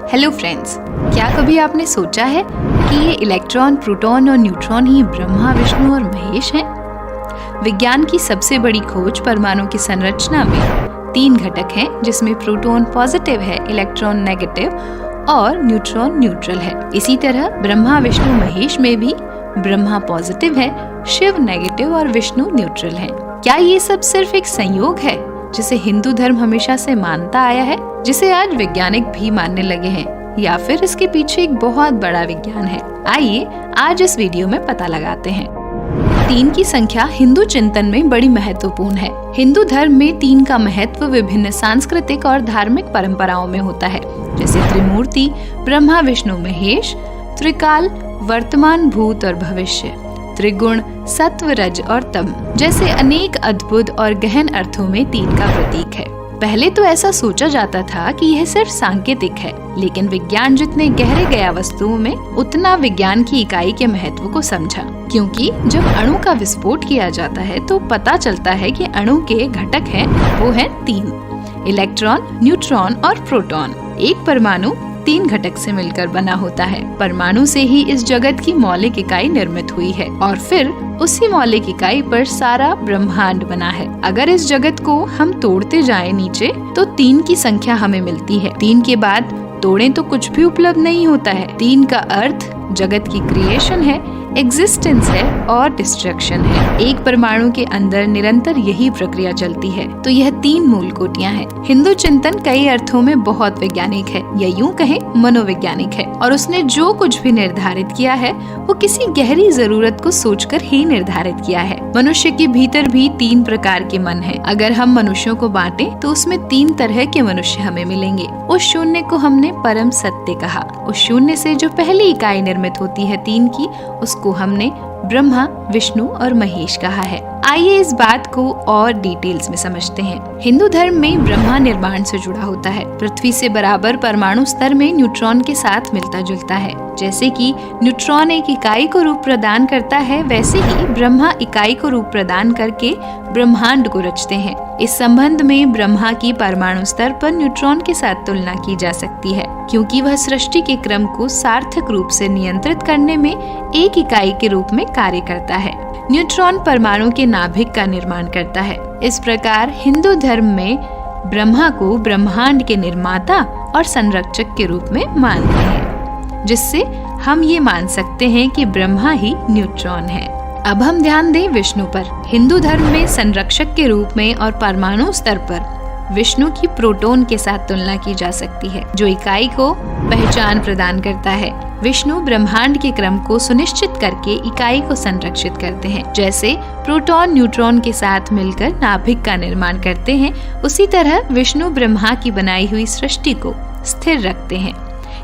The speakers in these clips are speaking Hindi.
हेलो फ्रेंड्स, क्या कभी आपने सोचा है कि ये इलेक्ट्रॉन, प्रोटॉन और न्यूट्रॉन ही ब्रह्मा, विष्णु और महेश हैं? विज्ञान की सबसे बड़ी खोज परमाणु की संरचना में 3 घटक हैं, जिसमें प्रोटॉन पॉजिटिव है, इलेक्ट्रॉन नेगेटिव और न्यूट्रॉन न्यूट्रल है। इसी तरह ब्रह्मा, विष्णु, महेश में भी ब्रह्मा पॉजिटिव है, शिव नेगेटिव और विष्णु न्यूट्रल है। क्या ये सब सिर्फ एक संयोग है जिसे हिंदू धर्म हमेशा से मानता आया है, जिसे आज वैज्ञानिक भी मानने लगे हैं, या फिर इसके पीछे एक बहुत बड़ा विज्ञान है? आइए आज इस वीडियो में पता लगाते हैं। 3 की संख्या हिंदू चिंतन में बड़ी महत्वपूर्ण है। हिंदू धर्म में 3 का महत्व विभिन्न सांस्कृतिक और धार्मिक परंपराओं में होता है, जैसे त्रिमूर्ति, ब्रह्मा, विष्णु, महेश, त्रिकाल, वर्तमान, भूत और भविष्य, त्रिगुण, सत्व, रज और तम जैसे अनेक अद्भुत और गहन अर्थों में 3 का प्रतीक है। पहले तो ऐसा सोचा जाता था कि यह सिर्फ सांकेतिक है, लेकिन विज्ञान जितने गहरे गया वस्तुओं में, उतना विज्ञान की इकाई के महत्व को समझा। क्योंकि जब अणु का विस्फोट किया जाता है तो पता चलता है कि अणु के घटक हैं, वो हैं 3: इलेक्ट्रॉन, न्यूट्रॉन और प्रोटॉन। एक परमाणु 3 घटक से मिलकर बना होता है। परमाणु से ही इस जगत की मौलिक इकाई निर्मित हुई है और फिर उसी मौलिक इकाई पर सारा ब्रह्मांड बना है। अगर इस जगत को हम तोड़ते जाएं नीचे, तो 3 की संख्या हमें मिलती है। 3 के बाद तोड़ें तो कुछ भी उपलब्ध नहीं होता है। 3 का अर्थ जगत की क्रिएशन है, एग्जिस्टेंस है और डिस्ट्रक्शन है। एक परमाणु के अंदर निरंतर यही प्रक्रिया चलती है। तो यह 3 मूल कोटियां हैं। हिंदू चिंतन कई अर्थों में बहुत वैज्ञानिक है, या यूं कहें मनोवैज्ञानिक है, और उसने जो कुछ भी निर्धारित किया है वो किसी गहरी जरूरत को सोचकर ही निर्धारित किया है। मनुष्य के भीतर भी 3 प्रकार के मन है। अगर हम मनुष्यों को बांटें तो उसमें 3 तरह के मनुष्य हमें मिलेंगे। उस शून्य को हमने परम सत्य कहा। उस शून्य से जो पहली इकाई निर्मित होती है 3 की, उसको हमने ब्रह्मा, विष्णु और महेश कहा है। आइए इस बात को और डिटेल्स में समझते हैं। हिंदू धर्म में ब्रह्मा निर्माण से जुड़ा होता है। पृथ्वी से बराबर परमाणु स्तर में न्यूट्रॉन के साथ मिलता जुलता है। जैसे कि न्यूट्रॉन एक इकाई को रूप प्रदान करता है, वैसे ही ब्रह्मा इकाई को रूप प्रदान करके ब्रह्मांड को रचते हैं। इस संबंध में ब्रह्मा की परमाणु स्तर पर न्यूट्रॉन के साथ तुलना की जा सकती है, क्योंकि वह सृष्टि के क्रम को सार्थक रूप से नियंत्रित करने में एक इकाई के रूप में कार्य करता है। न्यूट्रॉन परमाणु के नाभिक का निर्माण करता है। इस प्रकार हिंदू धर्म में ब्रह्मा को ब्रह्मांड के निर्माता और संरक्षक के रूप में मानते हैं, जिससे हम ये मान सकते हैं कि ब्रह्मा ही न्यूट्रॉन है। अब हम ध्यान दें विष्णु पर। हिंदू धर्म में संरक्षक के रूप में और परमाणु स्तर पर विष्णु की प्रोटॉन के साथ तुलना की जा सकती है, जो इकाई को पहचान प्रदान करता है। विष्णु ब्रह्मांड के क्रम को सुनिश्चित करके इकाई को संरक्षित करते हैं। जैसे प्रोटॉन न्यूट्रॉन के साथ मिलकर नाभिक का निर्माण करते हैं, उसी तरह विष्णु ब्रह्मा की बनाई हुई सृष्टि को स्थिर रखते हैं।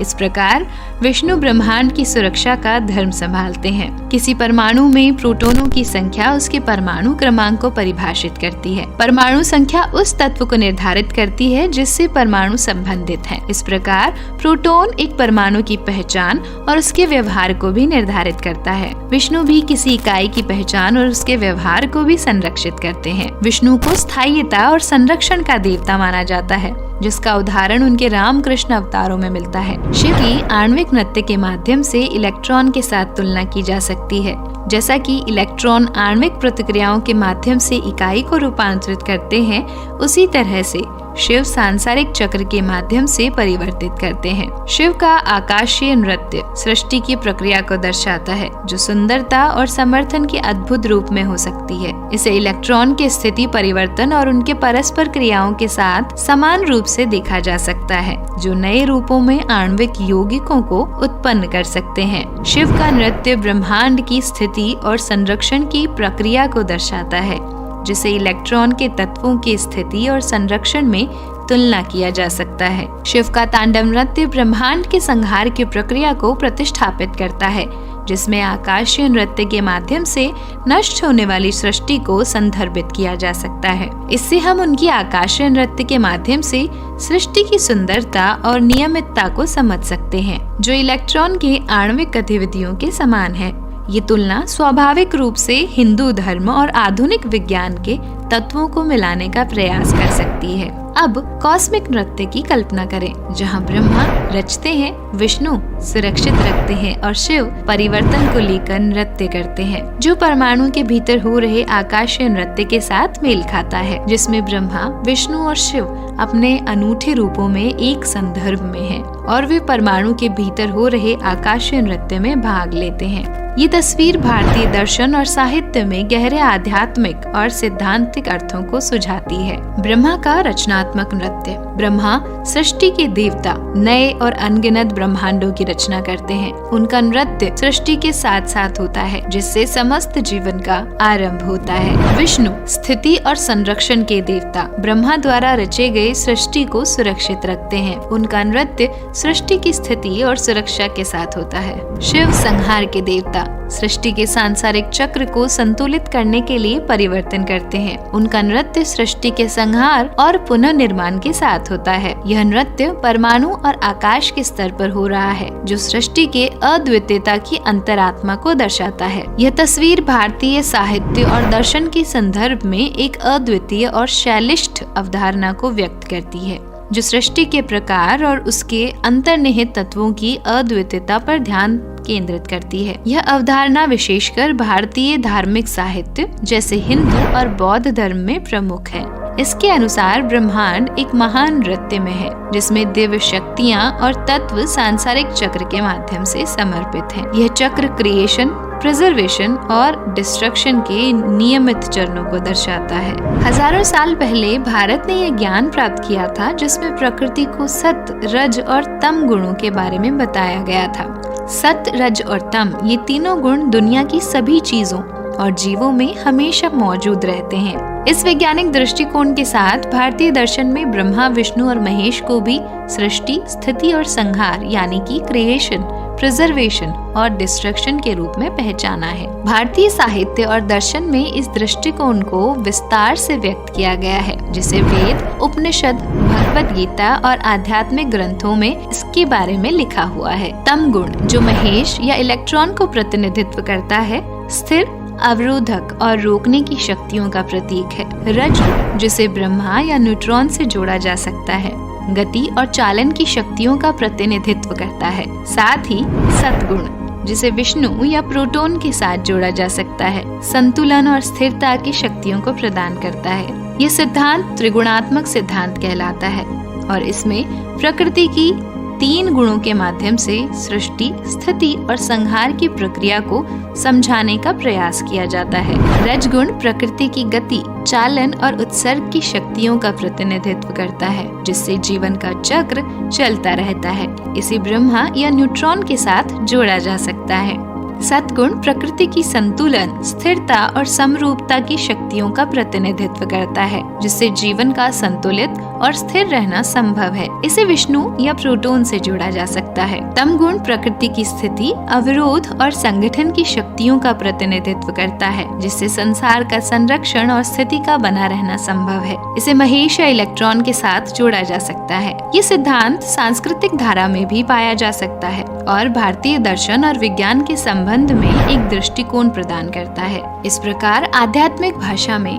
इस प्रकार विष्णु ब्रह्मांड की सुरक्षा का धर्म संभालते हैं। किसी परमाणु में प्रोटॉनों की संख्या उसके परमाणु क्रमांक को परिभाषित करती है। परमाणु संख्या उस तत्व को निर्धारित करती है जिससे परमाणु संबंधित है। इस प्रकार प्रोटॉन एक परमाणु की पहचान और उसके व्यवहार को भी निर्धारित करता है। विष्णु भी किसी इकाई की पहचान और उसके व्यवहार को भी संरक्षित करते हैं। विष्णु को स्थायिता और संरक्षण का देवता माना जाता है, जिसका उदाहरण उनके रामकृष्ण अवतारों में मिलता है। शिव की आणविक नृत्य के माध्यम से इलेक्ट्रॉन के साथ तुलना की जा सकती है। जैसा कि इलेक्ट्रॉन आणविक प्रतिक्रियाओं के माध्यम से इकाई को रूपांतरित करते हैं, उसी तरह से शिव सांसारिक चक्र के माध्यम से परिवर्तित करते हैं। शिव का आकाशीय नृत्य सृष्टि की प्रक्रिया को दर्शाता है, जो सुंदरता और समर्थन के अद्भुत रूप में हो सकती है। इसे इलेक्ट्रॉन के स्थिति परिवर्तन और उनके परस्पर क्रियाओं के साथ समान रूप से देखा जा सकता है, जो नए रूपों में आणविक यौगिकों को उत्पन्न कर सकते हैं। शिव का नृत्य ब्रह्मांड की स्थिति और संरक्षण की प्रक्रिया को दर्शाता है, जिसे इलेक्ट्रॉन के तत्वों की स्थिति और संरक्षण में तुलना किया जा सकता है। शिव का तांडव नृत्य ब्रह्मांड के संहार की प्रक्रिया को प्रतिष्ठापित करता है, जिसमें आकाशीय नृत्य के माध्यम से नष्ट होने वाली सृष्टि को संदर्भित किया जा सकता है। इससे हम उनकी आकाशीय नृत्य के माध्यम से सृष्टि की सुंदरता और नियमितता को समझ सकते हैं, जो इलेक्ट्रॉन के आणविक गतिविधियों के समान है। ये तुलना स्वाभाविक रूप से हिंदू धर्म और आधुनिक विज्ञान के तत्वों को मिलाने का प्रयास कर सकती है। अब कॉस्मिक नृत्य की कल्पना करें, जहां ब्रह्मा रचते हैं, विष्णु सुरक्षित रखते हैं और शिव परिवर्तन को लेकर नृत्य करते हैं, जो परमाणु के भीतर हो रहे आकाशीय नृत्य के साथ मेल खाता है, जिसमें ब्रह्मा, विष्णु और शिव अपने अनूठे रूपों में एक संदर्भ में हैं और वे परमाणु के भीतर हो रहे आकाशीय नृत्य में भाग लेते हैं। ये तस्वीर भारतीय दर्शन और साहित्य में गहरे आध्यात्मिक और सिद्धांतिक अर्थों को सुझाती है। ब्रह्मा का रचनात्मक नृत्य। ब्रह्मा सृष्टि के देवता नए और अनगिनत ब्रह्मांडों की रचना करते हैं। उनका नृत्य सृष्टि के साथ साथ होता है, जिससे समस्त जीवन का आरंभ होता है। विष्णु स्थिति और संरक्षण के देवता ब्रह्मा द्वारा रचे गए सृष्टि को सुरक्षित रखते हैं। उनका नृत्य सृष्टि की स्थिति और सुरक्षा के साथ होता है। शिव संहार के देवता सृष्टि के सांसारिक चक्र को संतुलित करने के लिए परिवर्तन करते हैं। उनका नृत्य सृष्टि के संहार और पुनर्निर्माण के साथ होता है। यह नृत्य परमाणु और आकाश के स्तर पर हो रहा है, जो सृष्टि के अद्वितीयता की अंतरात्मा को दर्शाता है। यह तस्वीर भारतीय साहित्य और दर्शन के संदर्भ में एक अद्वितीय और शैलिष्ठ अवधारणा को व्यक्त करती है, जो सृष्टि के प्रकार और उसके अंतर्निहित तत्वों की अद्वितीयता पर ध्यान केंद्रित करती है। यह अवधारणा विशेषकर भारतीय धार्मिक साहित्य जैसे हिंदू और बौद्ध धर्म में प्रमुख है। इसके अनुसार ब्रह्मांड एक महान नृत्य में है, जिसमें दिव्य शक्तियाँ और तत्व सांसारिक चक्र के माध्यम से समर्पित हैं। यह चक्र क्रिएशन, प्रिजर्वेशन और डिस्ट्रक्शन के नियमित चरणों को दर्शाता है। हजारों साल पहले भारत ने यह ज्ञान प्राप्त किया था, जिसमें प्रकृति को सत, रज और तम गुणों के बारे में बताया गया था। सत, रज और तम ये तीनों गुण दुनिया की सभी चीजों और जीवों में हमेशा मौजूद रहते हैं। इस वैज्ञानिक दृष्टिकोण के साथ भारतीय दर्शन में ब्रह्मा, विष्णु और महेश को भी सृष्टि, स्थिति और संहार यानी कि क्रिएशन, प्रिजर्वेशन और डिस्ट्रक्शन के रूप में पहचाना है। भारतीय साहित्य और दर्शन में इस दृष्टिकोण को विस्तार से व्यक्त किया गया है, जिसे वेद, उपनिषद, भगवद गीता और आध्यात्मिक ग्रंथों में इसके बारे में लिखा हुआ है। तम गुण, जो महेश या इलेक्ट्रॉन को प्रतिनिधित्व करता है, स्थिर, अवरोधक और रोकने की शक्तियों का प्रतीक है। रज, जिसे ब्रह्मा या न्यूट्रॉन से जोड़ा जा सकता है, गति और चालन की शक्तियों का प्रतिनिधित्व करता है। साथ ही सतगुण, जिसे विष्णु या प्रोटॉन के साथ जोड़ा जा सकता है, संतुलन और स्थिरता की शक्तियों को प्रदान करता है। यह सिद्धांत त्रिगुणात्मक सिद्धांत कहलाता है और इसमें प्रकृति की 3 गुणों के माध्यम से सृष्टि, स्थिति और संहार की प्रक्रिया को समझाने का प्रयास किया जाता है। रजगुण प्रकृति की गति, चालन और उत्सर्ग की शक्तियों का प्रतिनिधित्व करता है, जिससे जीवन का चक्र चलता रहता है। इसे ब्रह्मा या न्यूट्रॉन के साथ जोड़ा जा सकता है। सतगुण प्रकृति की संतुलन, स्थिरता और समरूपता की शक्तियों का प्रतिनिधित्व करता है, जिससे जीवन का संतुलित और स्थिर रहना संभव है। इसे विष्णु या प्रोटॉन से जोड़ा जा सकता है। तम गुण प्रकृति की स्थिति, अवरोध और संगठन की शक्तियों का प्रतिनिधित्व करता है, जिससे संसार का संरक्षण और स्थिति का बना रहना संभव है। इसे महेश या इलेक्ट्रॉन के साथ जोड़ा जा सकता है। ये सिद्धांत सांस्कृतिक धारा में भी पाया जा सकता है और भारतीय दर्शन और विज्ञान के संबंध में एक दृष्टिकोण प्रदान करता है। इस प्रकार आध्यात्मिक भाषा में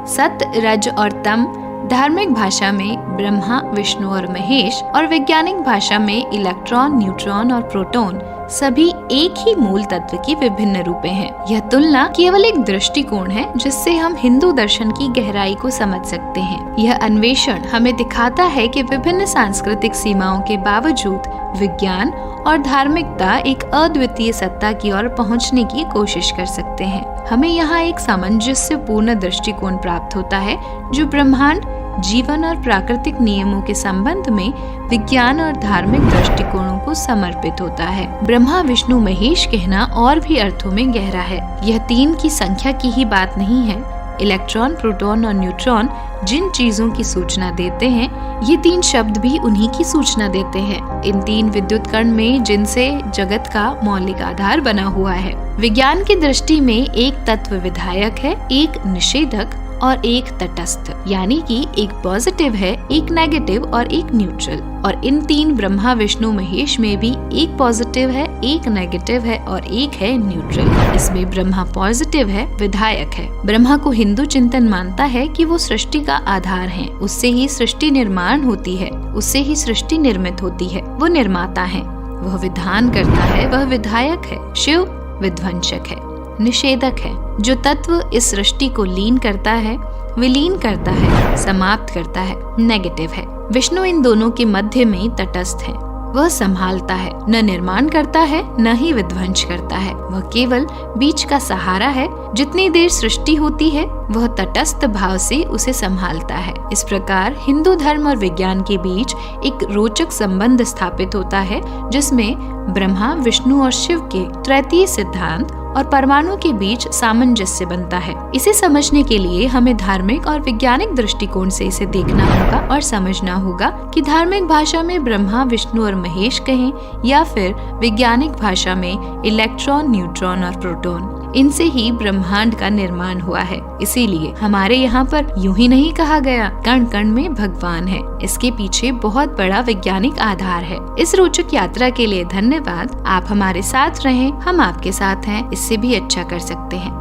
सत, रज और तम, धार्मिक भाषा में ब्रह्मा, विष्णु और महेश और वैज्ञानिक भाषा में इलेक्ट्रॉन, न्यूट्रॉन और प्रोटॉन सभी एक ही मूल तत्व की विभिन्न रूपें हैं। यह तुलना केवल एक दृष्टिकोण है, जिससे हम हिंदू दर्शन की गहराई को समझ सकते हैं। यह अन्वेषण हमें दिखाता है कि विभिन्न सांस्कृतिक सीमाओं के बावजूद विज्ञान और धार्मिकता एक अद्वितीय सत्ता की ओर पहुंचने की कोशिश कर सकते हैं। हमें यहाँ एक सामंजस्यपूर्ण दृष्टिकोण प्राप्त होता है, जो ब्रह्मांड, जीवन और प्राकृतिक नियमों के संबंध में विज्ञान और धार्मिक दृष्टिकोणों को समर्पित होता है। ब्रह्मा, विष्णु, महेश कहना और भी अर्थों में गहरा है। यह 3 की संख्या की ही बात नहीं है। इलेक्ट्रॉन, प्रोटॉन और न्यूट्रॉन जिन चीजों की सूचना देते हैं, ये 3 शब्द भी उन्हीं की सूचना देते हैं। इन 3 विद्युत कण में जिनसे जगत का मौलिक आधार बना हुआ है। विज्ञान की दृष्टि में एक तत्व विधायक है, एक निषेधक और एक तटस्थ, यानी कि एक पॉजिटिव है, एक नेगेटिव और एक न्यूट्रल। और इन 3 ब्रह्मा विष्णु महेश में भी एक पॉजिटिव है, एक नेगेटिव है और एक है न्यूट्रल। इसमें ब्रह्मा पॉजिटिव है, विधायक है। ब्रह्मा को हिंदू चिंतन मानता है कि वो सृष्टि का आधार है, उससे ही सृष्टि निर्माण होती है, उससे ही सृष्टि निर्मित होती है। वो निर्माता है, वह विधान करता है, वह विधायक है। शिव विध्वंसक है, निषेधक है। जो तत्व इस सृष्टि को लीन करता है, विलीन करता है, समाप्त करता है, नेगेटिव है। विष्णु इन दोनों के मध्य में तटस्थ है। वह संभालता है, न निर्माण करता है न ही विध्वंस करता है। वह केवल बीच का सहारा है। जितनी देर सृष्टि होती है वह तटस्थ भाव से उसे संभालता है। इस प्रकार हिंदू धर्म और विज्ञान के बीच एक रोचक संबंध स्थापित होता है, जिसमें ब्रह्मा विष्णु और शिव के त्रैतीय सिद्धांत और परमाणु के बीच सामंजस्य बनता है। इसे समझने के लिए हमें धार्मिक और वैज्ञानिक दृष्टिकोण से इसे देखना होगा और समझना होगा कि धार्मिक भाषा में ब्रह्मा विष्णु और महेश कहें या फिर वैज्ञानिक भाषा में इलेक्ट्रॉन, न्यूट्रॉन और प्रोटॉन, इनसे ही ब्रह्मांड का निर्माण हुआ है। इसीलिए हमारे यहाँ पर यूं ही नहीं कहा गया कण कण में भगवान है। इसके पीछे बहुत बड़ा वैज्ञानिक आधार है। इस रोचक यात्रा के लिए धन्यवाद। आप हमारे साथ रहें, हम आपके साथ हैं। इससे भी अच्छा कर सकते हैं।